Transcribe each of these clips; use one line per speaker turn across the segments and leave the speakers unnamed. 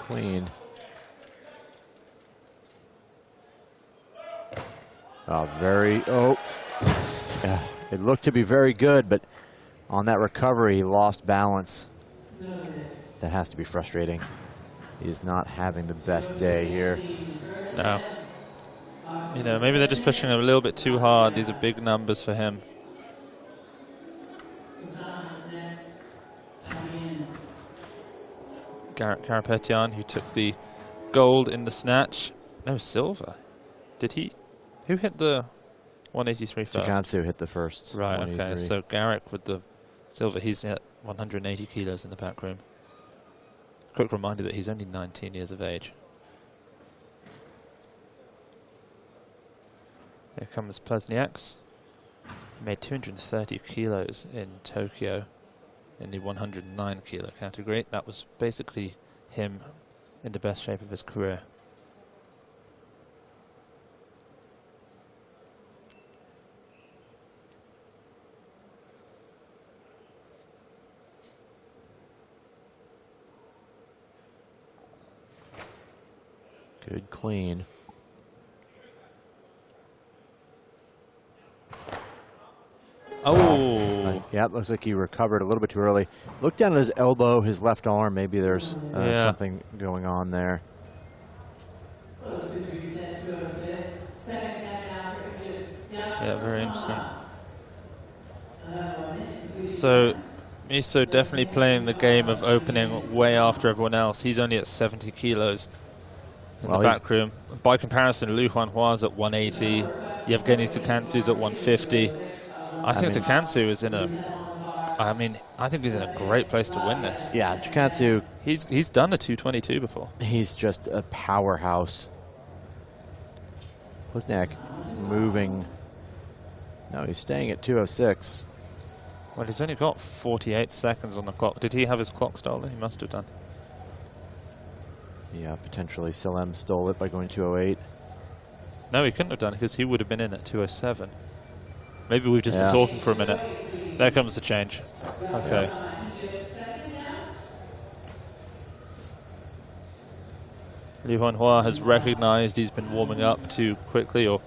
clean. Yeah, it looked to be very good, but on that recovery, he lost balance. That has to be frustrating. He is not having the best day here.
No. You know, maybe they're just pushing him a little bit too hard. These are big numbers for him. Garik Karapetyan, who took the gold in the snatch. No, silver. Did he? Who hit the 183 first?
Tsikhantsou hit the first.
Right, okay. So Garik with the silver, he's at 180 kilos in the back room. Quick reminder that he's only 19 years of age. Here comes Plesniaks. He made 230 kilos in Tokyo in the 109 kilo category. That was basically him in the best shape of his career.
Good clean.
Oh!
Yeah, it looks like he recovered a little bit too early. Look down at his elbow, his left arm. Maybe there's something going on there.
Yeah, very interesting. So, Meso definitely playing the game of opening way after everyone else. He's only at 70 kilos in the back room. By comparison, Liu Huanhua at 180. Yauheni Tsikhantsou's at 150. I think Tsikhantsou is in a... I mean, I think he's in a great place to win this.
Yeah, Tsikhantsou...
He's done a 222 before.
He's just a powerhouse. Plesniak moving... No, he's staying at 206.
Well, he's only got 48 seconds on the clock. Did he have his clock stolen? He must have done.
Yeah, potentially Salem stole it by going 208.
No, he couldn't have done it because he would have been in at 207. Maybe we've just been talking for a minute. There comes the change. Okay. Liu Huanhua has recognized he's been warming up too quickly, or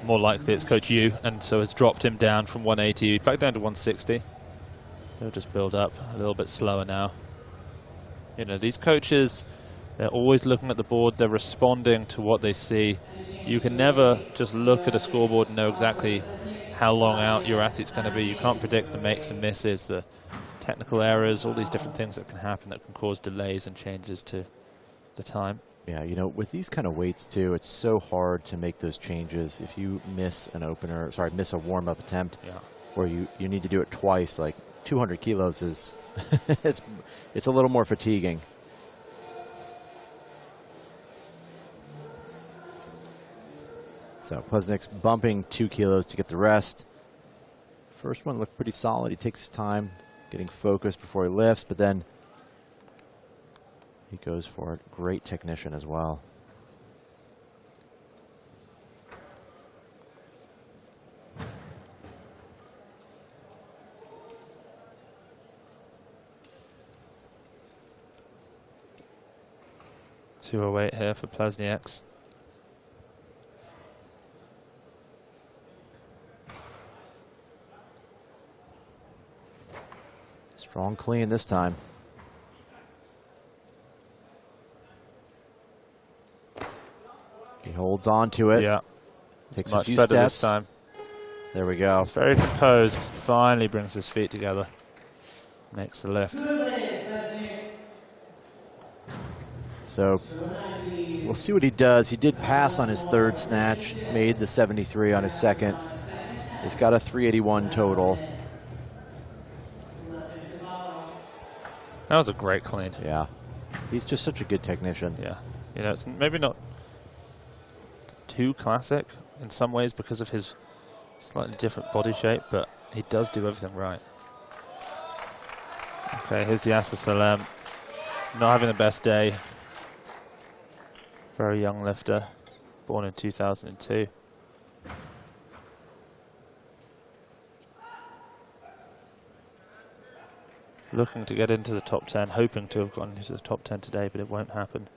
more likely it's Coach Yu, and so has dropped him down from 180 back down to 160. He'll just build up a little bit slower now. You know, these coaches, they're always looking at the board. They're responding to what they see. You can never just look at a scoreboard and know exactly how long out your athlete's going to be. You can't predict the makes and misses, the technical errors, all these different things that can happen that can cause delays and changes to the time.
Yeah, you know, with these kind of weights too, it's so hard to make those changes. If you miss an opener, sorry, miss a warm-up attempt, or you need to do it twice, like 200 kilos is, it's a little more fatiguing. So Plesniak's bumping 2 kilos to get the rest. First one looked pretty solid. He takes his time getting focused before he lifts, but then he goes for it. Great technician as well.
.208 here for Plesniaks.
Strong clean this time. He holds on to it.
Yeah.
Takes
much
a few
better
steps.
this time.
There we go.
He's very composed. Finally brings his feet together. Makes the lift.
So we'll see what he does. He did pass on his third snatch, made the 73 on his second. He's got a 381 total.
That was a great clean.
Yeah. He's just such a good technician.
Yeah. You know, it's maybe not too classic in some ways because of his slightly different body shape, but he does do everything right. Okay, here's the Yasser Salem. Not having the best day. Very young lifter, born in 2002. Looking to get into the top 10, hoping to have gotten into the top 10 today, but it won't happen.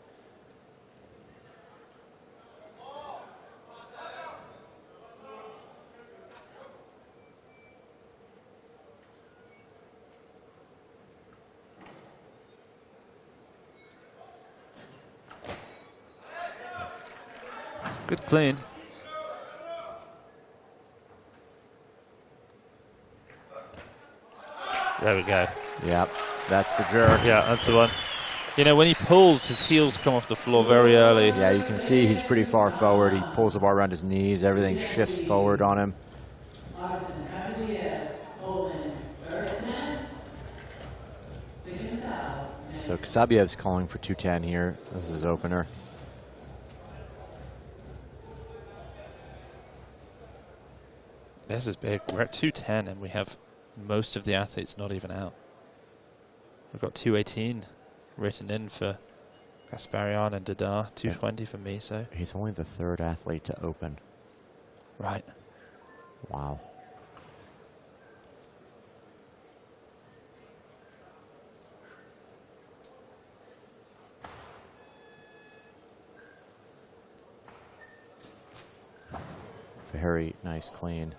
Good clean. There we go.
Yep, that's the jerk.
Yeah, that's the one. You know, when he pulls, his heels come off the floor very early.
Yeah, you can see he's pretty far forward. He pulls the bar around his knees. Everything shifts forward on him. So Kasabiev's calling for 210 here. This is his opener.
This is big. We're at 210 and we have most of the athletes not even out. We've got 218 written in for Kasparian and Dadar, 220 for Meso.
He's only the third athlete to open.
Right.
Wow. Very nice clean.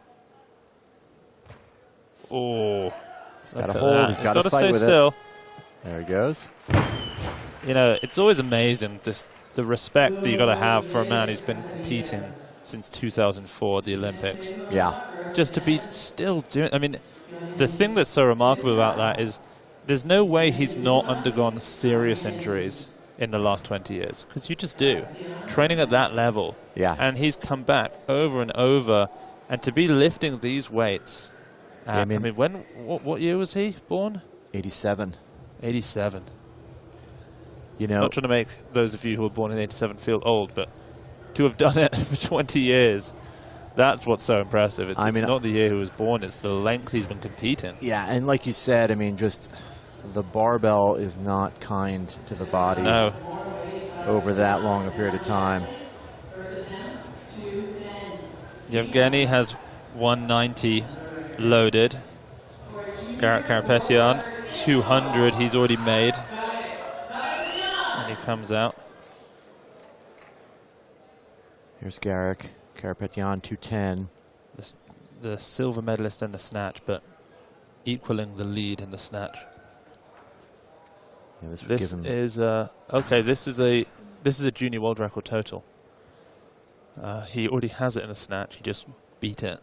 Oh,
he's got to hold. He's got to fight with
still.
it. There he goes.
You know, it's always amazing just the respect that you got to have for a man who's been competing since 2004 at the Olympics.
Yeah.
Just to be still doing. I mean, the thing that's so remarkable about that is there's no way he's not undergone serious injuries in the last 20 years, because you just do. Training at that level.
Yeah.
And he's come back over and over, and to be lifting these weights. I mean, what year was he born?
87.
87.
You know,
not trying to make those of you who were born in 87 feel old, but to have done it for 20 years, that's what's so impressive. It's not the year he was born, it's the length he's been competing.
Yeah, and like you said, I mean, just the barbell is not kind to the body over that long a period of time.
Yauheni has 190 loaded. Garik Karapetyan, 200 he's already made. And he comes out.
Here's Garik Karapetyan, 210.
The silver medalist in the snatch, but equaling the lead in the snatch.
Yeah,
this is okay. This is a junior world record total. He already has it in the snatch. He just beat it.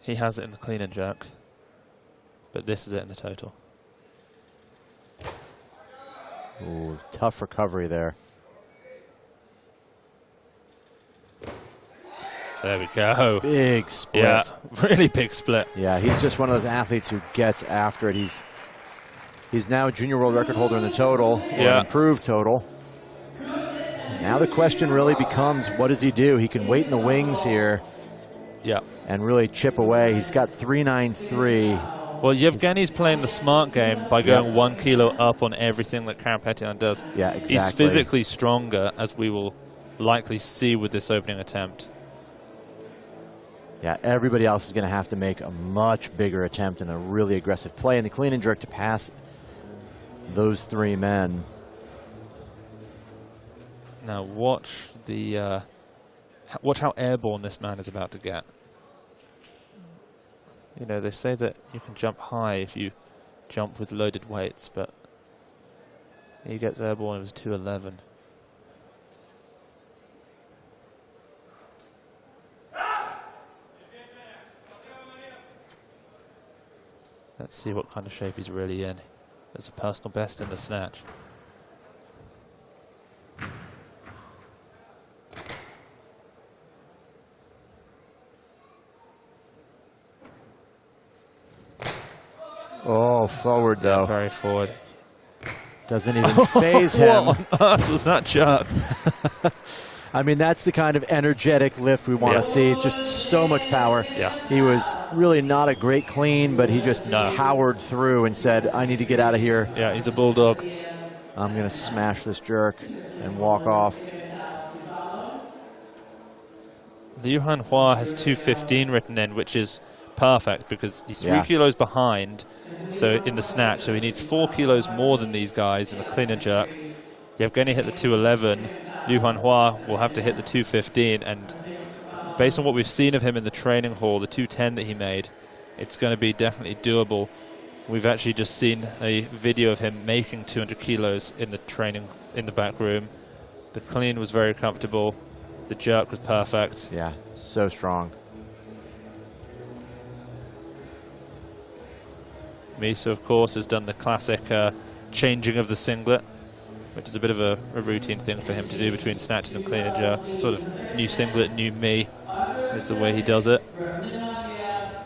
He has it in the clean and jerk, but this is it in the total.
Ooh, tough recovery there.
There we go.
Big split.
Yeah, really big split.
Yeah, he's just one of those athletes who gets after it. He's now a junior world record holder in the total, or an improved total. Now the question really becomes, what does he do? He can wait in the wings here and really chip away. He's got 393.
Well, Yauheni's playing the smart game by going 1 kilo up on everything that Karapetyan does.
Yeah, exactly.
He's physically stronger, as we will likely see with this opening attempt.
Yeah, everybody else is going to have to make a much bigger attempt and a really aggressive play in the clean and jerk to pass those three men.
Now watch how airborne this man is about to get. You know, they say that you can jump high if you jump with loaded weights, but he gets airborne. It was 211. Let's see what kind of shape he's really in. There's a personal best in the snatch.
Oh, forward though.
Yeah, very forward.
Doesn't even phase him.
What on earth was that jerk?
I mean, that's the kind of energetic lift we want to see. It's just so much power.
Yeah.
He was really not a great clean, but he just powered through and said, I need to get out of here.
Yeah, he's a bulldog.
I'm going to smash this jerk and walk off.
Liu Huanhua has 215 written in, which is perfect because he's 3 kilos behind. So in the snatch, so he needs 4 kilos more than these guys in the clean and jerk. Yauheni hit the 211. Liu Huanhua will have to hit the 215, and based on what we've seen of him in the training hall, the 210 that he made, it's going to be definitely doable. We've actually just seen a video of him making 200 kilos in the training in the back room. The clean was very comfortable. The jerk was perfect.
Yeah, so strong.
Meso, of course, has done the classic changing of the singlet, which is a bit of a routine thing for him to do between snatches and clean and jerks. Sort of new singlet, new me is the way he does it.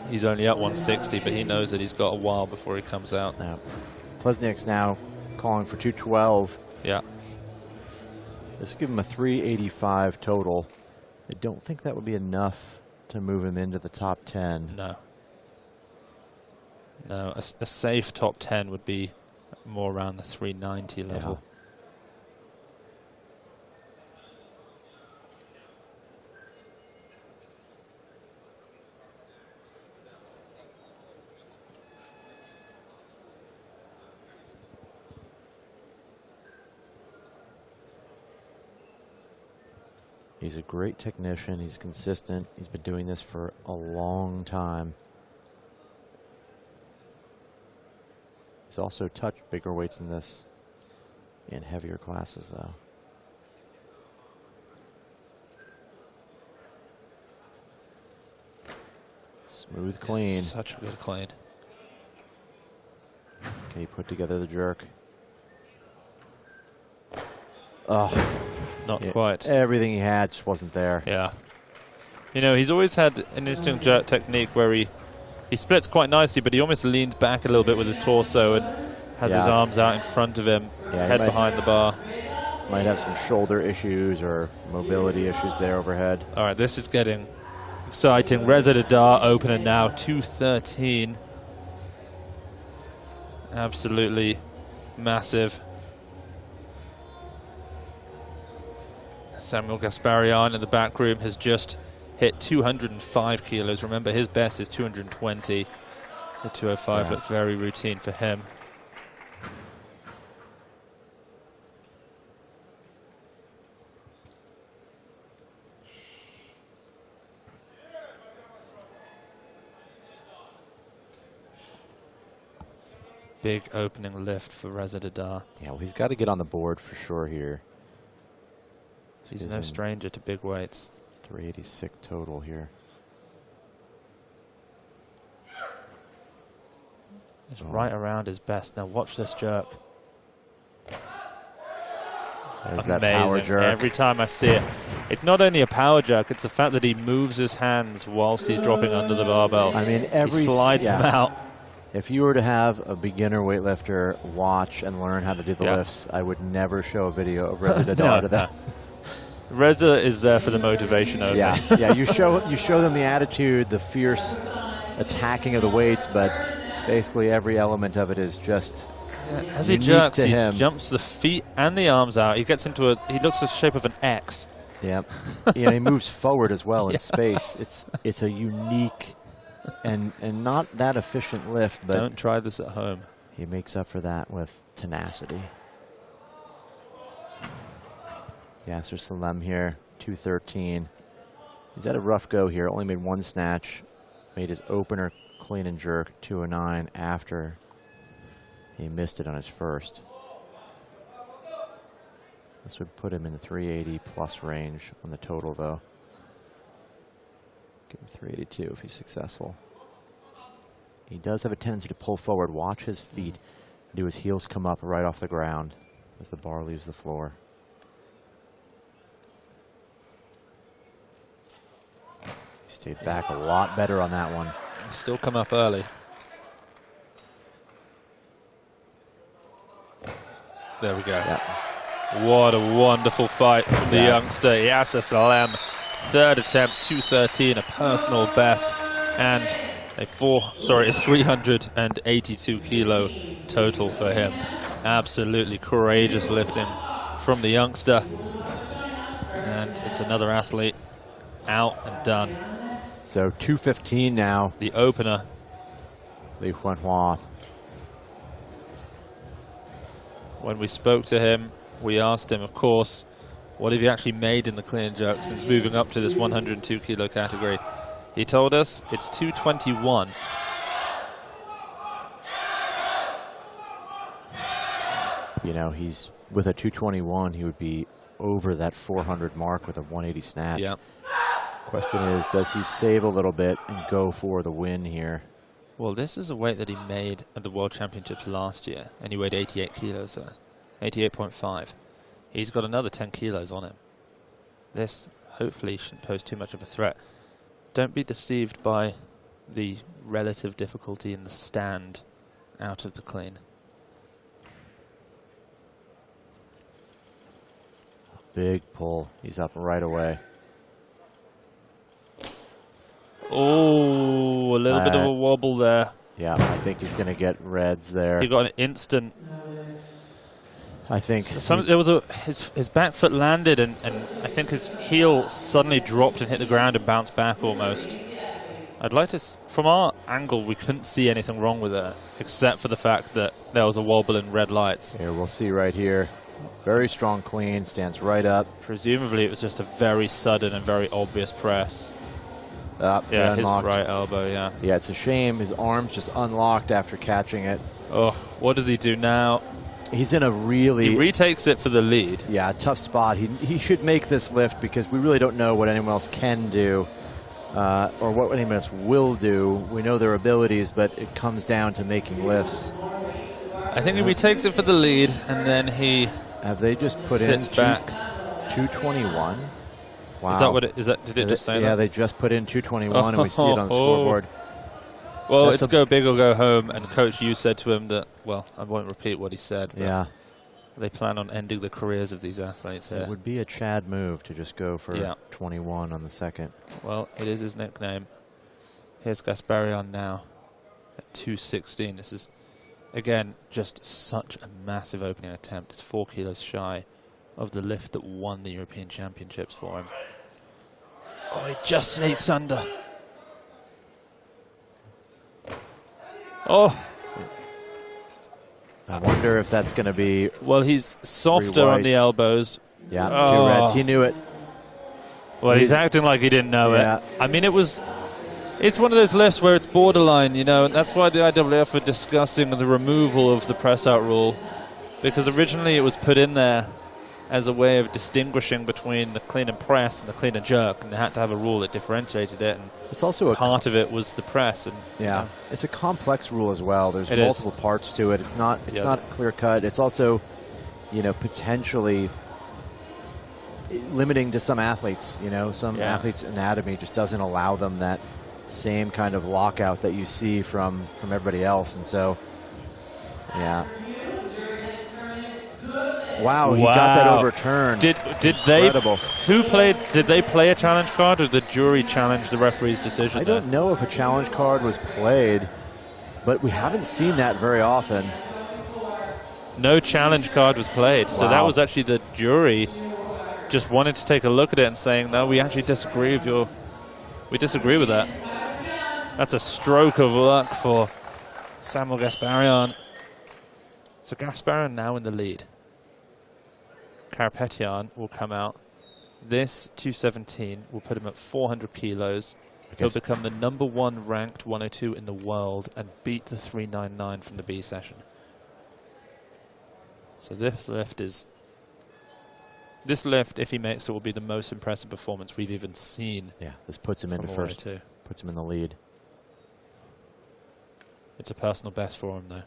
He's only at 160, but he knows that he's got a while before he comes out.
Yeah. Plesniak's now calling for 212.
Yeah.
This will give him a 385 total. I don't think that would be enough to move him into the top 10.
No. No, a safe top 10 would be more around the 390 level.
He's a great technician. He's consistent. He's been doing this for a long time. He's also touched bigger weights than this in heavier classes, though. Smooth clean.
Such a good clean.
Can he put together the jerk? Oh.
Not quite.
Everything he had just wasn't there.
Yeah. You know, he's always had an interesting jerk technique where he splits quite nicely, but he almost leans back a little bit with his torso and has his arms out in front of him, head behind the bar.
Might have some shoulder issues or mobility issues there overhead.
All right, this is getting exciting. Reza Dadar opener now, 213. Absolutely massive. Samuel Gasparian in the back room has just hit 205 kilos. Remember, his best is 220. The 205 looked very routine for him. Big opening lift for Reza Dadar.
Yeah, well, he's got to get on the board for sure here.
He's no stranger to big weights.
386 total here.
It's right around his best. Now watch this jerk.
There's that power jerk.
Every time I see it. It's not only a power jerk, it's the fact that he moves his hands whilst he's dropping under the barbell.
I mean,
he slides them out.
If you were to have a beginner weightlifter watch and learn how to do the lifts, I would never show a video of Reza Dadar to them.
Reza is there for the motivation only.
Yeah, yeah. You show them the attitude, the fierce attacking of the weights, but basically every element of it is just
as he jerks, he jumps the feet and the arms out. He gets into he looks the shape of an X.
Yep. Yeah, he moves forward as well in space. It's a unique and not that efficient lift, but
don't try this at home.
He makes up for that with tenacity. Yasser Salem here, 213. He's had a rough go here. Only made one snatch. Made his opener clean and jerk, 209, after he missed it on his first. This would put him in the 380 plus range on the total, though. Give him 382 if he's successful. He does have a tendency to pull forward. Watch his feet. Do his heels come up right off the ground as the bar leaves the floor. He stayed back a lot better on that one.
Still come up early. There we go. Yep. What a wonderful fight from the youngster, Yasser Salem. Third attempt, 213, a personal best, and a 382 kilo total for him. Absolutely courageous lifting from the youngster. And it's another athlete out and done.
So 2:15 now.
The opener.
Liu Huanhua.
When we spoke to him, we asked him, of course, what have you actually made in the clean and jerk since moving up to this 102 kilo category? He told us it's 221.
You know, he's with a 221, he would be over that 400 mark with a 180 snatch.
Yeah.
Question is, does he save a little bit and go for the win here?
Well, this is a weight that he made at the World Championships last year, and he weighed 88 kilos there, 88.5. He's got another 10 kilos on him. This hopefully shouldn't pose too much of a threat. Don't be deceived by the relative difficulty in the stand out of the clean.
Big pull. He's up right away.
Oh, a little bit of a wobble there.
Yeah, I think he's going to get reds there.
He got an instant.
I think
There was his back foot landed, and I think his heel suddenly dropped and hit the ground and bounced back almost. I'd like to, from our angle, we couldn't see anything wrong with it, except for the fact that there was a wobble in red lights.
Here, we'll see right here. Very strong clean, stands right up.
Presumably it was just a very sudden and very obvious press. Yeah, his right elbow, yeah.
Yeah, it's a shame. His arm's just unlocked after catching it.
Oh, what does he do now?
He's in a really...
He retakes it for the lead.
Yeah, tough spot. He should make this lift because we really don't know what anyone else can do or what anyone else will do. We know their abilities, but it comes down to making lifts.
I think he retakes it for the lead, and then he
have they just put
sits
in
back.
221? Wow.
Is that what it is? Did it just say that?
Yeah, they just put in 221, and we see it on the scoreboard.
Well, it's go big or go home, and Coach Yu said to him that, well, I won't repeat what he said, but
yeah,
they plan on ending the careers of these athletes here.
It would be a Chad move to just go for 21 on the second.
Well, it is his nickname. Here's Gasparian now at 216. This is, again, just such a massive opening attempt. It's 4 kilos shy of the lift that won the European Championships for him. Oh, he just sneaks under. Oh.
I wonder if that's going to be...
Well, he's softer on the elbows.
Yeah, 2 reds. He knew it.
Well, he's acting like he didn't know it. I mean, it's one of those lifts where it's borderline, you know, and that's why the IWF are discussing the removal of the press-out rule, because originally it was put in there as a way of distinguishing between the clean and press and the clean and jerk, and they had to have a rule that differentiated it. And
it's also
part of it was the press. And
yeah, it's a complex rule as well. There's multiple parts to it. It's not clear cut. It's also, you know, potentially limiting to some athletes. You know, some athletes' anatomy just doesn't allow them that same kind of lockout that you see from everybody else, and so yeah. Wow, he got that overturned.
Did
Incredible.
Did they play a challenge card, or did the jury challenge the referee's decision?
I don't know if a challenge card was played, but we haven't seen that very often.
No challenge card was played, so that was actually the jury just wanted to take a look at it and saying, no, we actually disagree with that. That's a stroke of luck for Samuel Gasparian. So Gasparian now in the lead. Karapetyan will come out. This 217 will put him at 400 kilos. He'll become the #1 ranked 102 in the world and beat the 399 from the B session. So this lift, if he makes it, will be the most impressive performance we've even seen.
Yeah, this puts him into first. Puts him in the lead.
It's a personal best for him, though.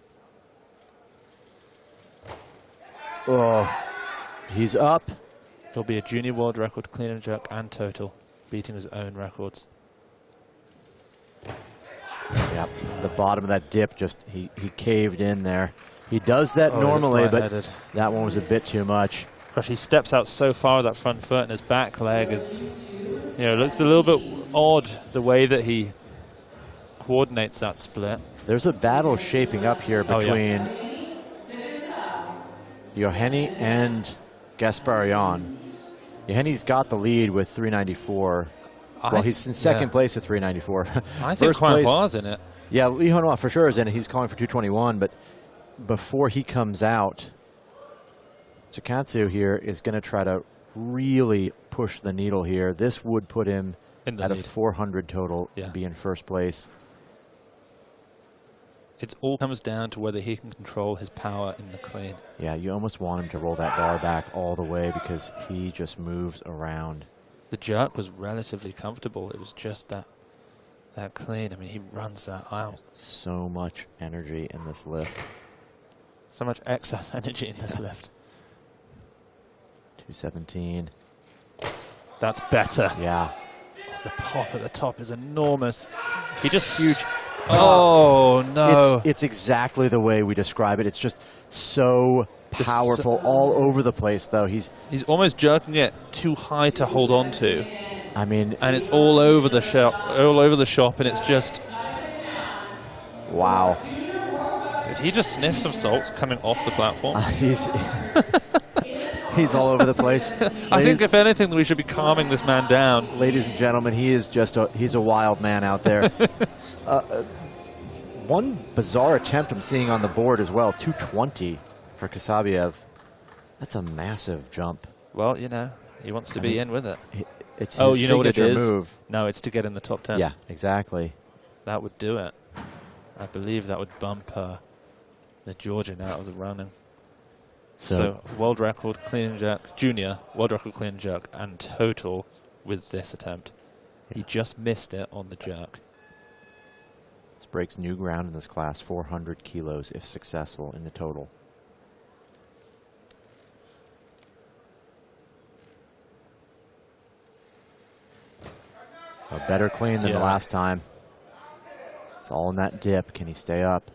Oh. He's up.
He'll be a junior world record, clean and jerk and total, beating his own records.
Yep, the bottom of that dip, just he caved in there. He does that normally, but that one was a bit too much.
Gosh, he steps out so far with that front foot, and his back leg is, you know, looks a little bit odd the way that he coordinates that split.
There's a battle shaping up here between Yauheni and Gasparian. Yauheni's got the lead with 394. Well, he's in second place with 394.
I think Huanhua's in it.
Yeah, Liu Huanhua for sure is in it. He's calling for 221, but before he comes out, Tsikhantsou here is going to try to really push the needle here. This would put him at a 400 total to be in first place.
It all comes down to whether he can control his power in the clean.
Yeah, you almost want him to roll that bar back all the way because he just moves around.
The jerk was relatively comfortable. It was just that clean. I mean, he runs that out.
So much energy in this lift.
So much excess energy in this lift.
217.
That's better.
Yeah.
Oh, the pop at the top is enormous. He just huge. Oh, no.
It's exactly the way we describe it. It's just so powerful all over the place, though. He's
almost jerking it too high to hold on to.
I mean,
and it's all over the shop, and it's just
wow.
Did he just sniff some salts coming off the platform?
He's all over the place.
I think if anything, we should be calming this man down.
Ladies and gentlemen, he is just he's a wild man out there. One bizarre attempt I'm seeing on the board as well, 220 for Kasabiev. That's a massive jump.
Well, you know, he wants to be in with it.
It's his
you know what it is?
move.
No, it's to get in the top 10.
Yeah, exactly.
That would do it. I believe that would bump the Georgian out of the running. So world record clean and jerk, junior, world record clean and jerk, and total with this attempt. He just missed it on the jerk.
This breaks new ground in this class, 400 kilos if successful in the total. A better clean than the last time. It's all in that dip. Can he stay up?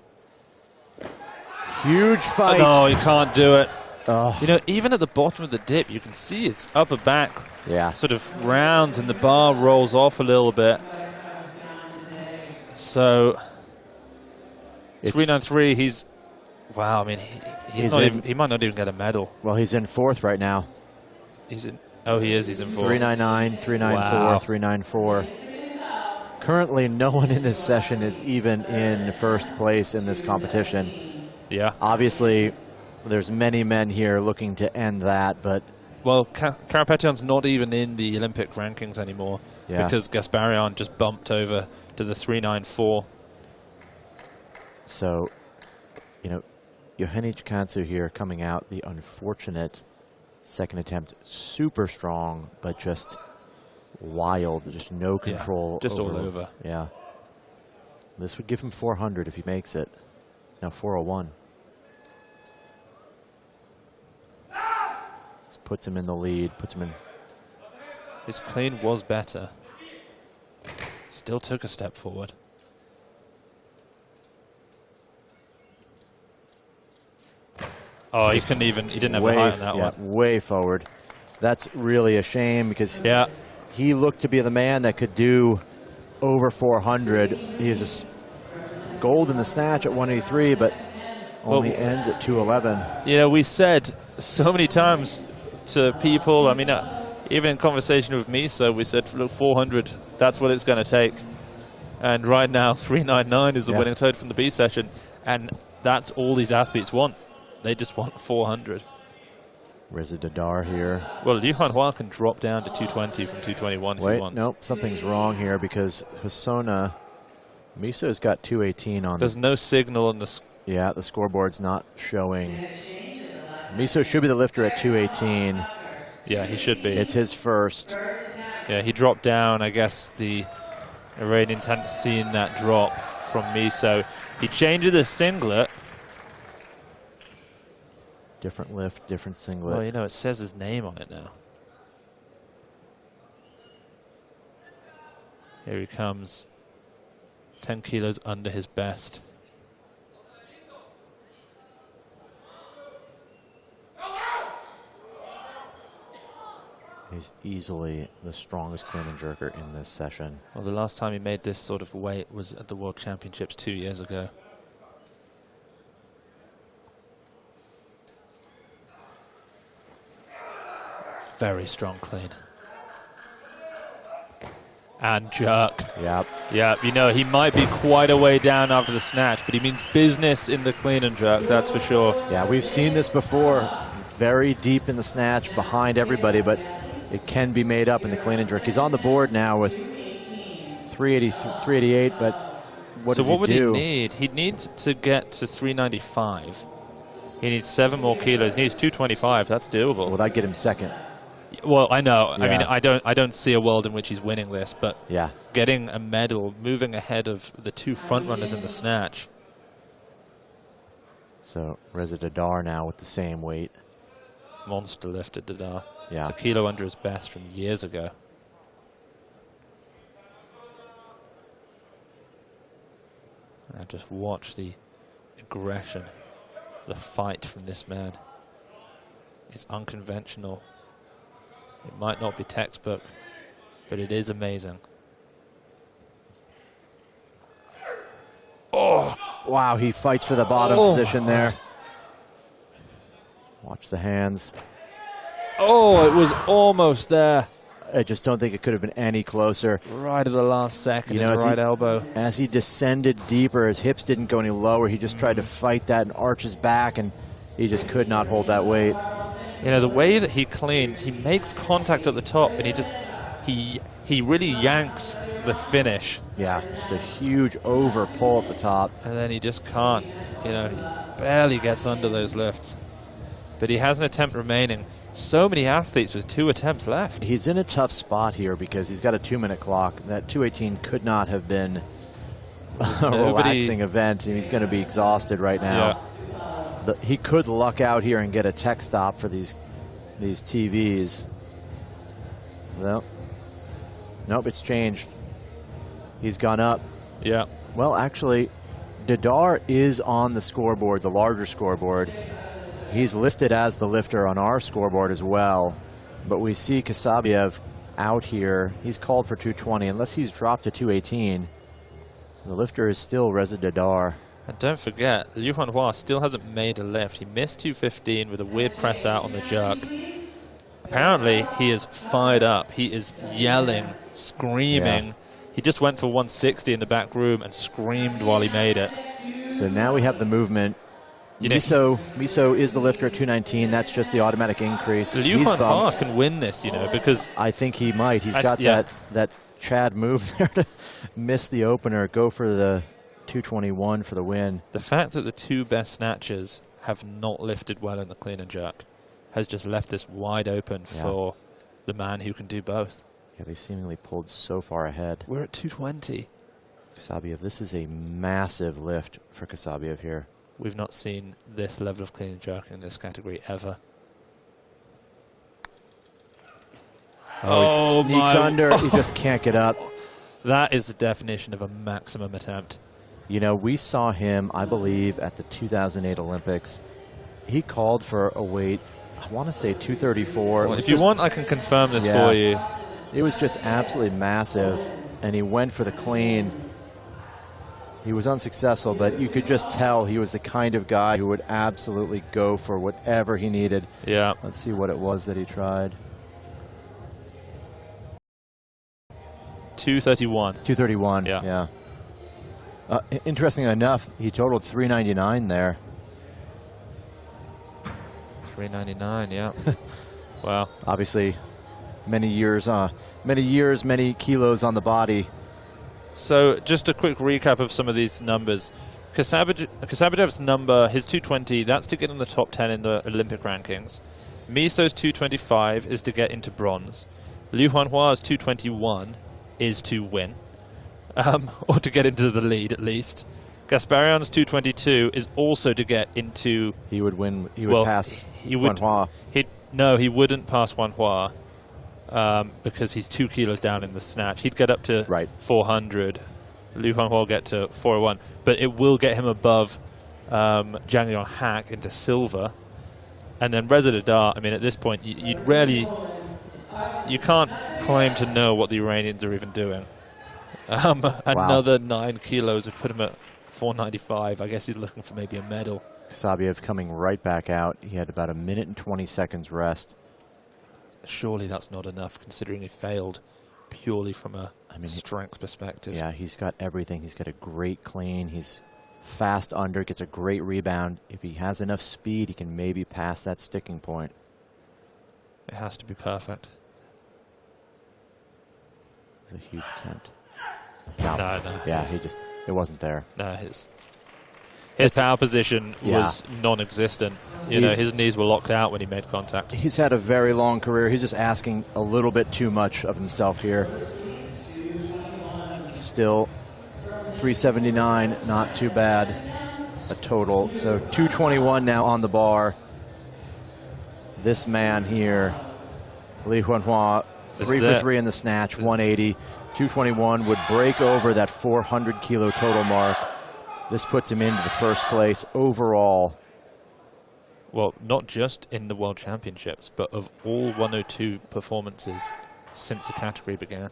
Huge fight.
No, he can't do it.
Oh.
You know, even at the bottom of the dip, you can see its upper back sort of rounds and the bar rolls off a little bit. So, 393, he's, wow, I mean, he might not even get a medal.
Well, he's in fourth right now.
He's in, oh, he is, he's in fourth.
399, 394,
wow.
394. Currently, no one in this session is even in first place in this competition.
Yeah.
Obviously, there's many men here looking to end that, but...
Well, Karapetyan's not even in the Olympic rankings anymore because Gasparian just bumped over to the 394.
So, you know, Yauheni Tsikhantsou here coming out, the unfortunate second attempt, super strong, but just wild, just no control.
Just all over.
Yeah. This would give him 400 if he makes it. Now 401. This puts him in the lead, puts him in.
His clean was better. Still took a step forward. Oh, he didn't have the height on that one.
Way forward. That's really a shame because he looked to be the man that could do over 400. He is a gold in the snatch at 183, but only ends at 211.
You know, we said so many times to people, I mean, even in conversation with Meso, we said, look, 400, that's what it's going to take. And right now, 399 is the winning total from the B session, and that's all these athletes want. They just want 400.
Reza Dadar here.
Well, Liu Huanhua can drop down to 220 from 221 if he wants.
Nope, something's wrong here because Hassona, Meso's got 218 on.
There's no signal on the.
Yeah, the scoreboard's not showing. Meso should be the lifter at 218.
Yeah, he should be.
It's his first.
Yeah, he dropped down. I guess the Iranians hadn't seen that drop from Meso. He changes the singlet.
Different lift, different singlet.
Well, you know, it says his name on it now. Here he comes. 10 kilos under his best.
He's easily the strongest clean and jerker in this session.
Well, the last time he made this sort of weight was at the World Championships 2 years ago. Very strong clean. And jerk.
Yep.
Yep, you know, he might be quite a way down after the snatch, but he means business in the clean and jerk, that's for sure.
Yeah, we've seen this before. Very deep in the snatch, behind everybody, but it can be made up in the clean and jerk. He's on the board now with 388, but what does he do?
So what would he need? He'd need to get to 395. He needs 7 more kilos. He needs 225. That's doable.
Will that get him second?
Well, I know.
Yeah.
I mean, I don't see a world in which he's winning this, but
yeah,
getting a medal, moving ahead of the 2 front runners in the snatch.
So Reza Dadar now with the same weight.
Monster lifted Dadar.
Yeah.
It's a kilo under his best from years ago. And just watch the aggression, the fight from this man. It's unconventional. It might not be textbook, but it is amazing.
Oh, wow, he fights for the bottom position there. Watch the hands.
Oh, it was almost there.
I just don't think it could have been any closer.
Right at the last second, his right elbow.
As he descended deeper, his hips didn't go any lower. He just tried to fight that and arch his back, and he just could not hold that weight.
You know, the way that he cleans, he makes contact at the top, and he really yanks the finish.
Yeah, just a huge over pull at the top.
And then he just can't. You know, he barely gets under those lifts. But he has an attempt remaining. So many athletes with 2 attempts left.
He's in a tough spot here because he's got a 2-minute clock. That 2:18 could not have been a relaxing event. He's going to be exhausted right now. Yeah. He could luck out here and get a tech stop for these TVs. Well, nope, it's changed. He's gone up.
Yeah.
Well, actually, Dadar is on the scoreboard, the larger scoreboard. He's listed as the lifter on our scoreboard as well, but we see Kasabiev out here. He's called for 220. Unless he's dropped to 218, the lifter is still Reza Dadar.
And don't forget, Liu Huanhua still hasn't made a lift. He missed 215 with a weird press out on the jerk. Apparently, he is fired up. He is yelling, screaming. Yeah. He just went for 160 in the back room and screamed while he made it.
So now we have the movement. Meso is the lifter at 219. That's just the automatic increase.
Liu Huanhua can win this, you know, because
I think he might. He's got that Chad move there to miss the opener, go for the 221 for the win.
The fact that the 2 best snatchers have not lifted well in the clean and jerk has just left this wide open for the man who can do both.
Yeah, they seemingly pulled so far ahead.
We're at 220.
Kasabiev, this is a massive lift for Kasabiev here.
We've not seen this level of clean and jerk in this category ever.
Oh, he sneaks under. He just can't get up.
That is the definition of a maximum attempt.
You know, we saw him, I believe, at the 2008 Olympics. He called for a weight, I want to say 234.
Well, if you want, I can confirm this for you.
It was just absolutely massive, and he went for the clean. He was unsuccessful, but you could just tell he was the kind of guy who would absolutely go for whatever he needed.
Yeah.
Let's see what it was that he tried.
231.
231, yeah. Interestingly enough, he totaled 399 there.
399, yeah. Wow.
Obviously, many years, many kilos on the body.
So just a quick recap of some of these numbers. Kasabiev's number, his 220, that's to get in the top 10 in the Olympic rankings. Meso's 225 is to get into bronze. Liu Huanhua's 221 is to win, or to get into the lead at least. Gasparyan's 222 is also to get into...
He would win, he would pass Huanhua.
No, he wouldn't pass Huanhua. Because he's 2 kilos down in the snatch. He'd get up to 400. Liu Huanhua will get to 401. But it will get him above Zhang Yonghak into silver. And then Reza Dadar, I mean, at this point, you can't claim to know what the Iranians are even doing. Another 9 kilos would put him at 495. I guess he's looking for maybe a medal.
Kasabiev coming right back out. He had about 1 minute and 20 seconds rest.
Surely that's not enough, considering he failed purely from a strength perspective.
Yeah, he's got everything. He's got a great clean. He's fast under, gets a great rebound. If he has enough speed, he can maybe pass that sticking point.
It has to be perfect.
It's a huge attempt.
No.
Yeah, it wasn't there.
No, his power position was non-existent. You know, his knees were locked out when he made contact.
He's had a very long career. He's just asking a little bit too much of himself here. Still 379, not too bad a total. So 221 now on the bar. This man here, Liu Huanhua, 3 for 3 in the snatch, 180. 221 would break over that 400 kilo total mark. This puts him into the first place overall.
Well, not just in the World Championships, but of all 102 performances since the category began.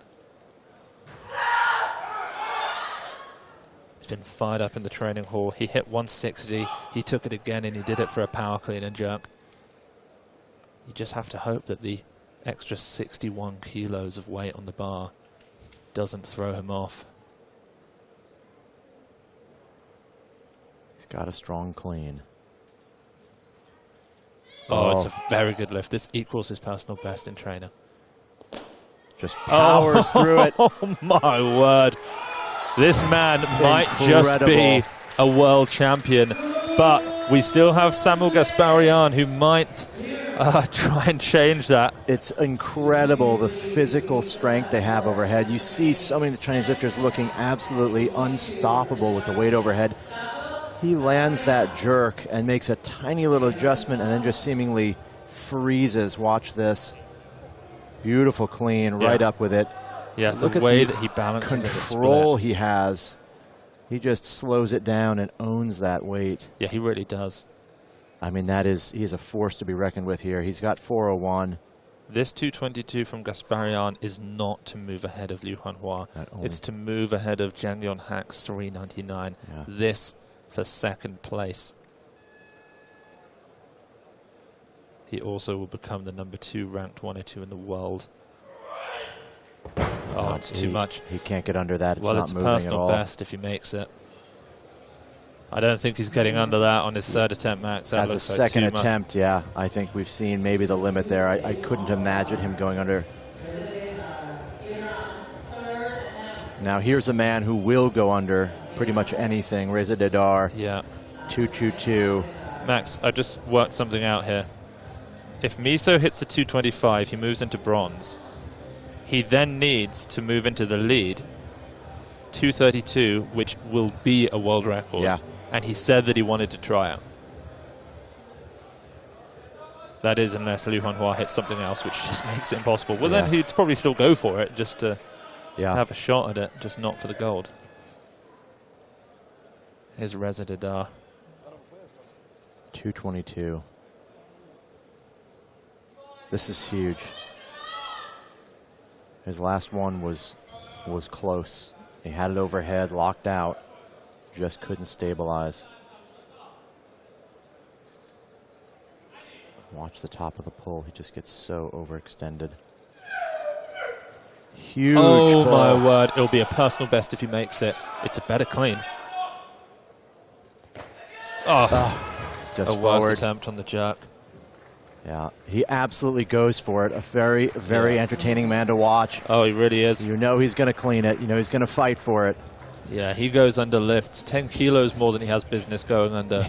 He's been fired up in the training hall. He hit 160. He took it again, and he did it for a power clean and jerk. You just have to hope that the extra 61 kilos of weight on the bar doesn't throw him off.
He's got a strong clean.
Oh, it's a very good lift. This equals his personal best in training.
Just powers through it.
Oh, my word. This man might just be a world champion, but we still have Samuel Gasparian, who might try and change that.
It's incredible, the physical strength they have overhead. You see so many of the Chinese lifters looking absolutely unstoppable with the weight overhead. He lands that jerk and makes a tiny little adjustment and then just seemingly freezes. Watch this. Beautiful clean, right up with it.
Yeah,
look
the
at
way
the
that he balances
control he has. He just slows it down and owns that weight.
Yeah, he really does.
I mean, he is a force to be reckoned with here. He's got 401.
This 222 from Gasparian is not to move ahead of Liu Huanhua. It's to move ahead of Jang Yon Hak's 399. Yeah. This for second place. He also will become the #2 ranked 102 in the world. Oh, it's too much.
He can't get under that. It's
well,
not
it's
moving at all.
personal best if he makes it. I don't think he's getting under that on his third attempt, Max. That
As a second attempt, yeah. I think we've seen maybe the limit there. I couldn't imagine him going under. Now here's a man who will go under pretty much anything. Reza Dadar.
Yeah.
222.
Max, I just worked something out here. If Meso hits the 225, he moves into bronze. He then needs to move into the lead, 232, which will be a world record.
Yeah.
And he said that he wanted to try it. That is, unless Liu Huanhua hits something else, which just makes it impossible. Well, then he'd probably still go for it, just to have a shot at it, just not for the gold. Here's Reza Dadar.
222. This is huge. His last one was close. He had it overhead, locked out, just couldn't stabilize. Watch the top of the pull. He just gets so overextended. Huge
Oh,
pull.
my word. It'll be a personal best if he makes it. It's a better clean.
Just
a worse attempt on the jerk.
Yeah, he absolutely goes for it. A very, very entertaining man to watch.
Oh, he really is.
You know he's going to clean it. You know he's going to fight for it.
Yeah, he goes under lifts. 10 kilos more than he has business going under.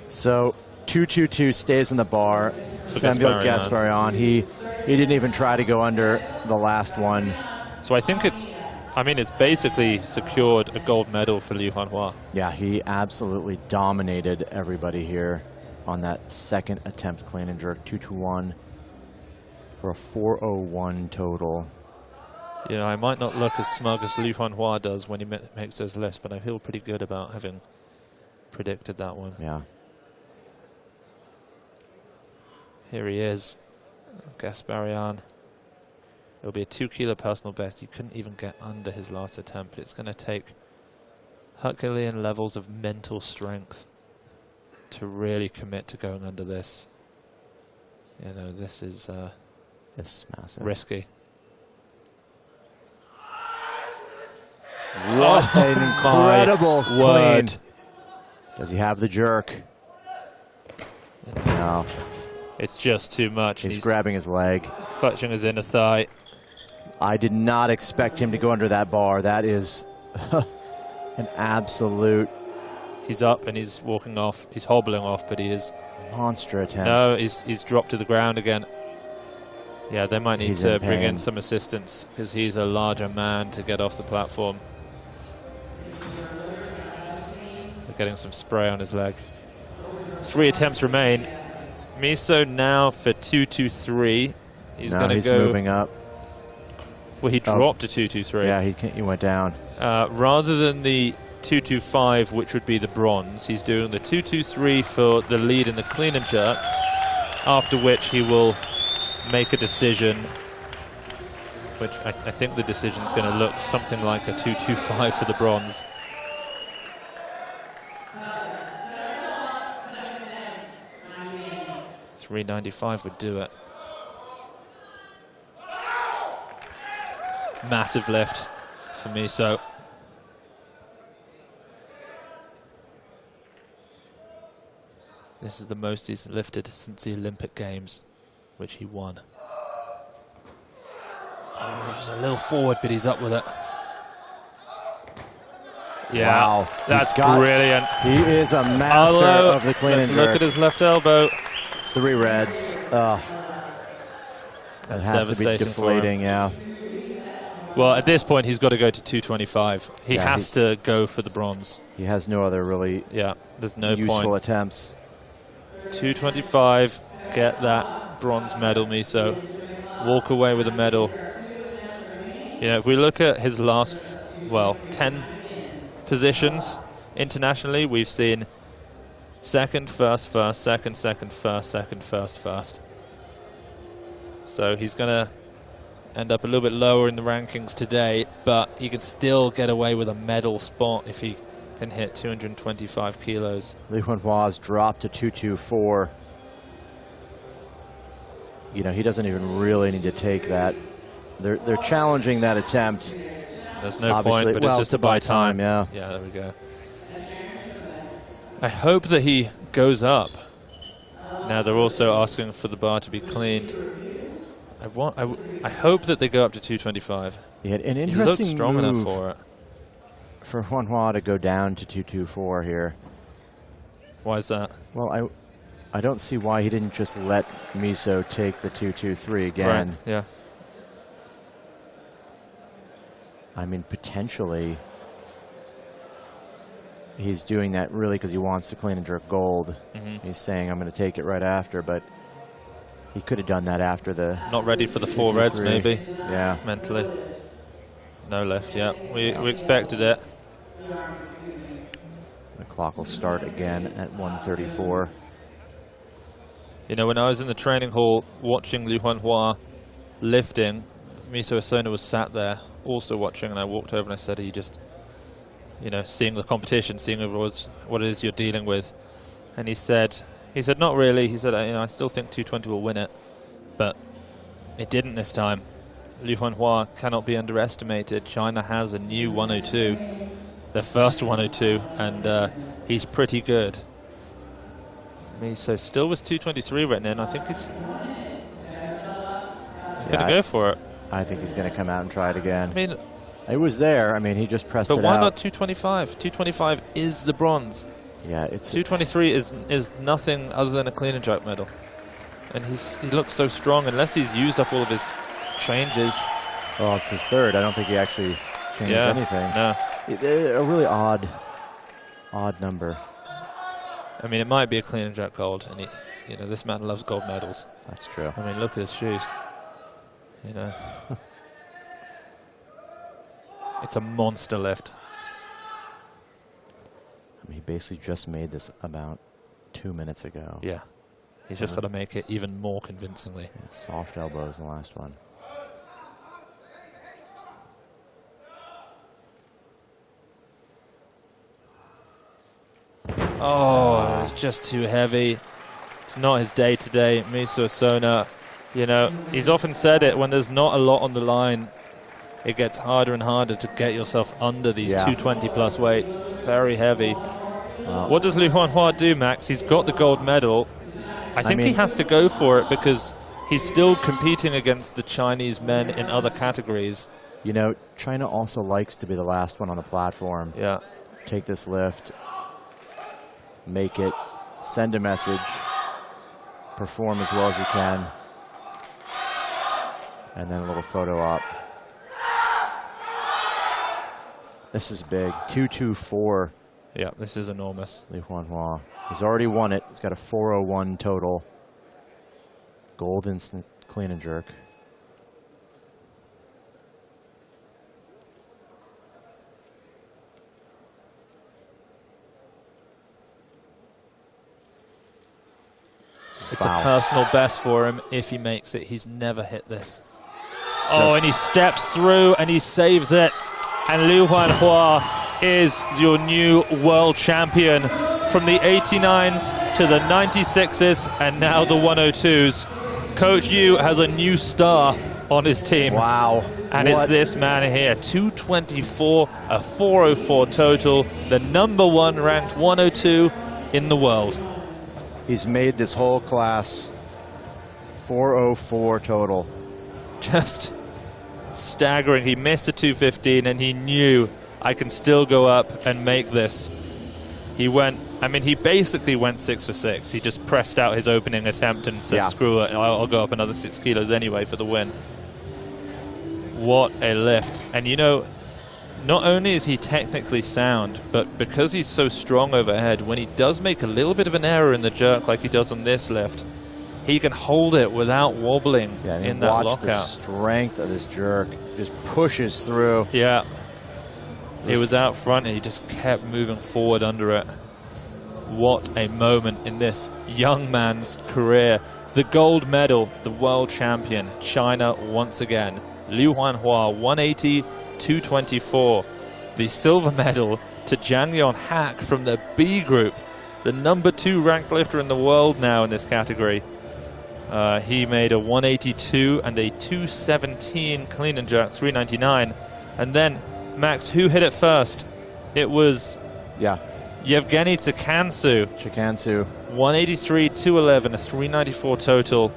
So 222 stays in the bar. Samuel Gasparian. He didn't even try to go under the last one.
So I think it's basically secured a gold medal for Liu Huanhua.
Yeah, he absolutely dominated everybody here on that second attempt clean and jerk. 221 for a 401 total.
You know, I might not look as smug as Liu Huanhua does when he makes those lifts, but I feel pretty good about having predicted that one.
Yeah.
Here he is, Gasparian. It'll be a 2 kilo personal best. He couldn't even get under his last attempt. It's going to take Herculean levels of mental strength to really commit to going under this. You know, this is
it's massive.
Risky.
What an incredible clean. Does he have the jerk? No.
It's just too much.
He's grabbing his leg.
Clutching his inner thigh.
I did not expect him to go under that bar. That is an absolute...
He's up and he's walking off. He's hobbling off, but he is...
Monster attempt.
No, he's dropped to the ground again. Yeah, they might need to bring in some assistance because he's a larger man to get off the platform. They're getting some spray on his leg. 3 attempts remain. Meso now for 2-2-3. He's going to go...
moving up.
Well, he dropped to 2-2-3.
Yeah, he went down.
Rather than the 2-2-5, which would be the bronze, he's doing the 2-2-3 for the lead in the clean and jerk, after which he will make a decision, which I think the decision's going to look something like a 2-2-5 for the bronze. $3.95 would do it. Massive lift for Meso. This is the most he's lifted since the Olympic Games, which he won. Oh, he's a little forward, but he's up with it. Yeah,
wow,
that's brilliant.
He is a master of the clean and jerk.
Look at his left elbow.
3 reds. That has to be deflating, yeah.
Well, at this point, he's got to go to 225. He has to go for the bronze.
He has no other really
there's no
useful attempts.
225, get that bronze medal, Meso. Walk away with a medal. You know, if we look at his last, 10 positions internationally, we've seen second, first, first, second, second, first, second, first, first. So he's going to end up a little bit lower in the rankings today, but he can still get away with a medal spot if he can hit 225 kilos.
Liu Huanhua's dropped to 224. You know, he doesn't even really need to take that. They're challenging that attempt.
There's no point, but it's just to buy time.
Yeah,
there we go. I hope that he goes up. Now they're also asking for the bar to be cleaned. I hope that they go up to 225.
Yeah, an interesting
he looks strong
move
enough for it.
For Huanhua to go down to 224 here.
Why is that?
Well, I don't see why he didn't just let Meso take the 223 again.
Right, yeah.
I mean, potentially he's doing that really because he wants to clean and jerk gold. He's saying, I'm going to take it right after, but he could have done that after the...
Not ready for the 4 reds, maybe.
Yeah.
Mentally. No lift, yeah. We expected it.
The clock will start again at 1:34.
You know, when I was in the training hall watching Liu Huanhua lifting, Meso Hassona was sat there also watching, and I walked over and I said, are you just, you know, seeing the competition, seeing what it is you're dealing with? And he said, not really. He said, you know, I still think 220 will win it, but it didn't this time. Liu Huanhua cannot be underestimated. China has a new 102, their first 102, and he's pretty good. Meso still with 223 written in. I think he's going to go for it.
I think he's going to come out and try it again.
I mean,
it was there. I mean, he just pressed it out.
But why not 225? 225 is the bronze.
Yeah, it's
223 is nothing other than a clean and jerk medal, and he looks so strong. Unless he's used up all of his changes.
Well, it's his 3rd. I don't think he actually changed anything.
No,
a really odd number.
I mean, it might be a clean and jerk gold, and you know, this man loves gold medals.
That's true.
I mean, look at his shoes. You know, it's a monster lift.
I mean, he basically just made this about 2 minutes ago.
Yeah, he's just got to make it even more convincingly.
Yeah, soft elbows, the last one.
Oh, it's just too heavy. It's not his day today. Meso Hassona, you know, he's often said it, when there's not a lot on the line, it gets harder and harder to get yourself under these 220 plus weights. It's very heavy. What does Liu Huanhua do, Max? He's got the gold medal. I think he has to go for it because he's still competing against the Chinese men in other categories.
You know, China also likes to be the last one on the platform.
Yeah.
Take this lift, make it, send a message, perform as well as you can, and then a little photo op. This is big. 224.
Yeah, this is enormous.
Liu Huanhua. He's already won it. He's got a 401 total. Gold instant clean and jerk.
It's a personal best for him if he makes it. He's never hit this. Oh, and he steps through and he saves it. And Liu Huanhua is your new world champion from the 89s to the 96s and now the 102s. Coach Yu has a new star on his team.
Wow.
And it's this man here, 224, a 404 total, the #1 ranked 102 in the world.
He's made this whole class 404 total.
Just staggering. He missed the 215 and he knew I can still go up and make this. He went, I mean, he basically went 6 for 6. He just pressed out his opening attempt and said, screw it, I'll go up another 6 kilos anyway for the win. What a lift. And you know, not only is he technically sound, but because he's so strong overhead, when he does make a little bit of an error in the jerk like he does on this lift, he can hold it without wobbling in that lockout.
Watch the strength of this jerk. Just pushes through.
Yeah. He was out front and he just kept moving forward under it. What a moment in this young man's career. The gold medal, the world champion, China once again. Liu Huanhua, 180, 224. The silver medal to Jang-Yon Hak from the B group, the #2 ranked lifter in the world now in this category. He made a 182 and a 217 clean and jerk, 399. And then, Max, who hit it first? It was Yauheni Tsikhantsou.
183,
211, a 394 total.